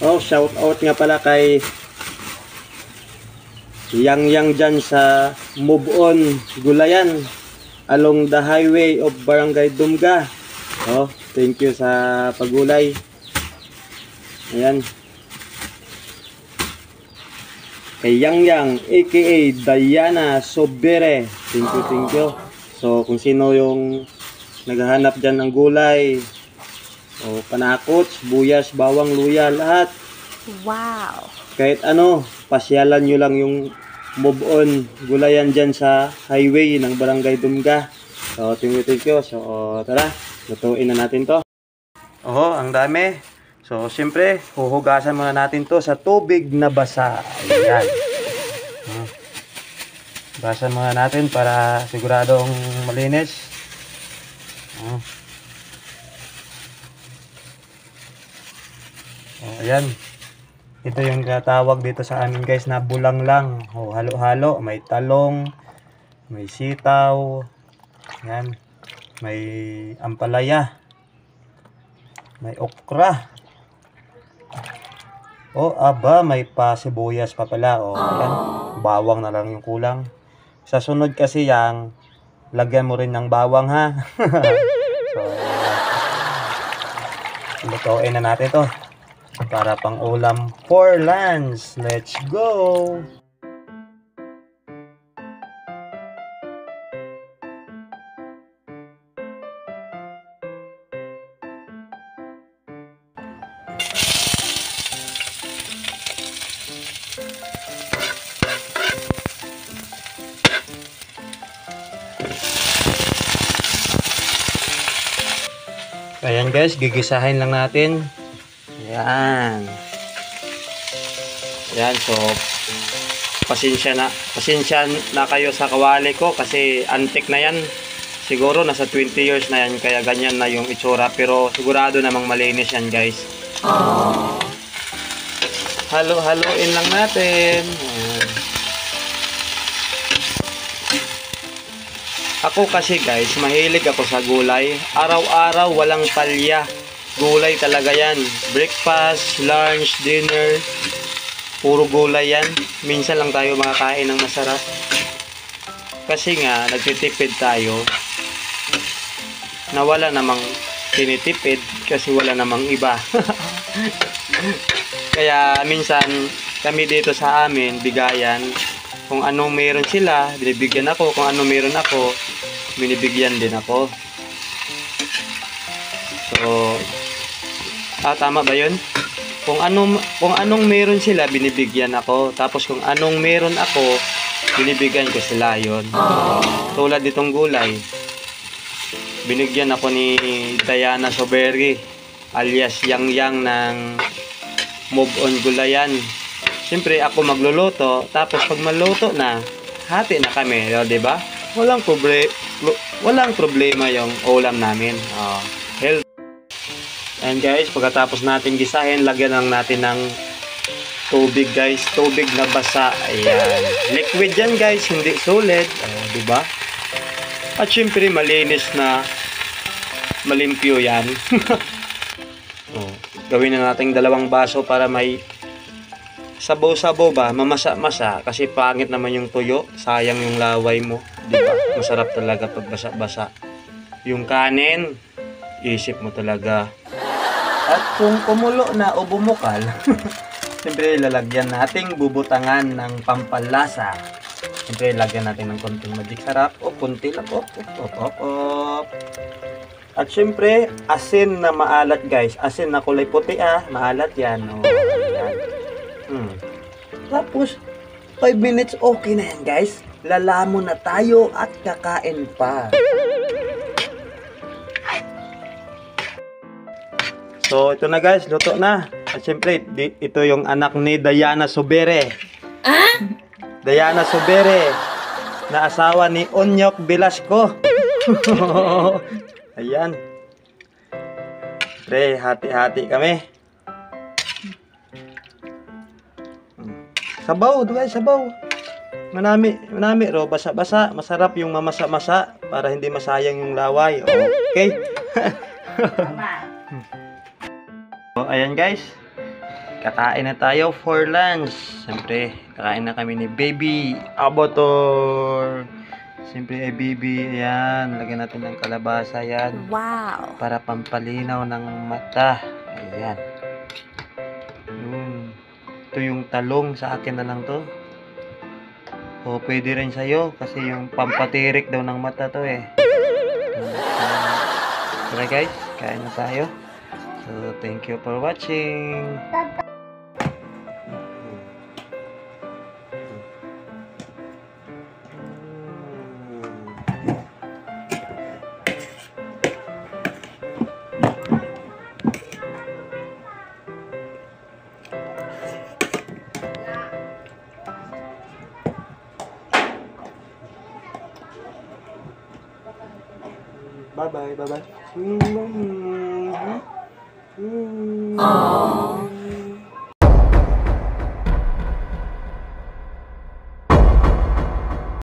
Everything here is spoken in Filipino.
Oh, shout out nga pala kay Yang dyan sa Move On Gulayan along the highway of Barangay Dumga. Oh, thank you sa pagulay. Ayan. Kay Yang aka Diana Sobere. Thank you. So, kung sino yung naghahanap dyan ng gulay, o panakot, buyas, bawang, luya, lahat. Wow! Kahit ano, pasyalan nyo lang yung Move On Gulayan dyan sa highway ng Barangay Dumga. So, thank you. So, tara, lutuin na natin to. Oh, ang dami. So, siyempre, huhugasan muna natin to sa tubig na basa. Ayan. Hugasan muna natin para siguradong malinis. Ayan. Ito yung tawag dito sa amin guys na bulang lang. Halo-halo. May talong, may sitaw, yan, may ampalaya, may okra. Aba, may pasibuyas pa pala. Yan. Bawang na lang yung kulang. Sa sunod kasi yang lagyan mo rin ng bawang ha. So, lutuin na natin to para pang ulam for lunch. Let's go! Ayan guys, gigisahin lang natin. Ayan. Ayan, so pasensya na kayo sa kawali ko kasi antik na yan. Siguro nasa 20 years na yan kaya ganyan na yung itsura, pero sigurado namang malinis yan guys. Halo-haloin lang natin. Ayan. Ako kasi guys, mahilig ako sa gulay. Araw-araw walang palya. Gulay talaga yan. Breakfast, lunch, dinner, puro gulay yan. Minsan lang tayo makakain ng masarap. Kasi nga, nagtitipid tayo. Na wala namang tinitipid kasi wala namang iba. Kaya minsan, kami dito sa amin, bigayan. Kung anong meron sila, binibigyan ako. Kung anong meron ako, binibigyan din ako. So, tama ba yun? Kung anong meron sila, binibigyan ako. Tapos kung anong meron ako, binibigyan ko sila yun. Tulad ditong gulay. Binigyan ako ni Diana Sobere alias Yang ng Move On Gulayan. Siyempre ako magluluto, tapos pag maluto na, hati na kami, di ba? Walang problema yung ulam namin. Health. And guys, pagkatapos natin gisahin, lagyan lang natin ng tubig guys, tubig na basa. Ayan. Liquid yan guys, hindi solid. Di ba? At siyempre malinis na malimpyo yan. Gawin na natin 2 baso para may sabaw-sabaw ba, mamasa-masa kasi pangit naman yung tuyo, sayang yung laway mo, di ba? Masarap talaga pag basa-basa. Yung kanin, isip mo talaga. At kung kumulo na o bumukal, siyempre lalagyan nating bubutangan ng pampalasa. Siyempre lagyan natin ng konting magic sarap o konti lang. At siyempre, asin na maalat guys. Asin na kulay puti maalat yan. Yan. Tapos 5 minutes okay na yan guys. Lalamon na tayo at kakain pa. So ito na guys, luto na. At syempre ito yung anak ni Diana Sobere. Diana Sobere na asawa ni Onyok Velasco. Ayan. Pre, hati-hati kami. Sabaw, guys, sabaw. Manami ro, basa-basa. Masarap yung mamasa-masa para hindi masayang yung laway. Okay? Ayan guys. kakain na tayo for lunch. Siyempre, kakain na kami ni Baby Abotor. Siyempre, Baby, ayan. Lagyan natin ng kalabasa, yan. Wow. Para pampalinaw ng mata. Ayan. Ito yung talong, sa akin na lang to. O, pwede rin sa'yo, kasi yung pampatirik daw ng mata to eh. Tara guys, kain na tayo. So, thank you for watching. Bye-bye, bye-bye.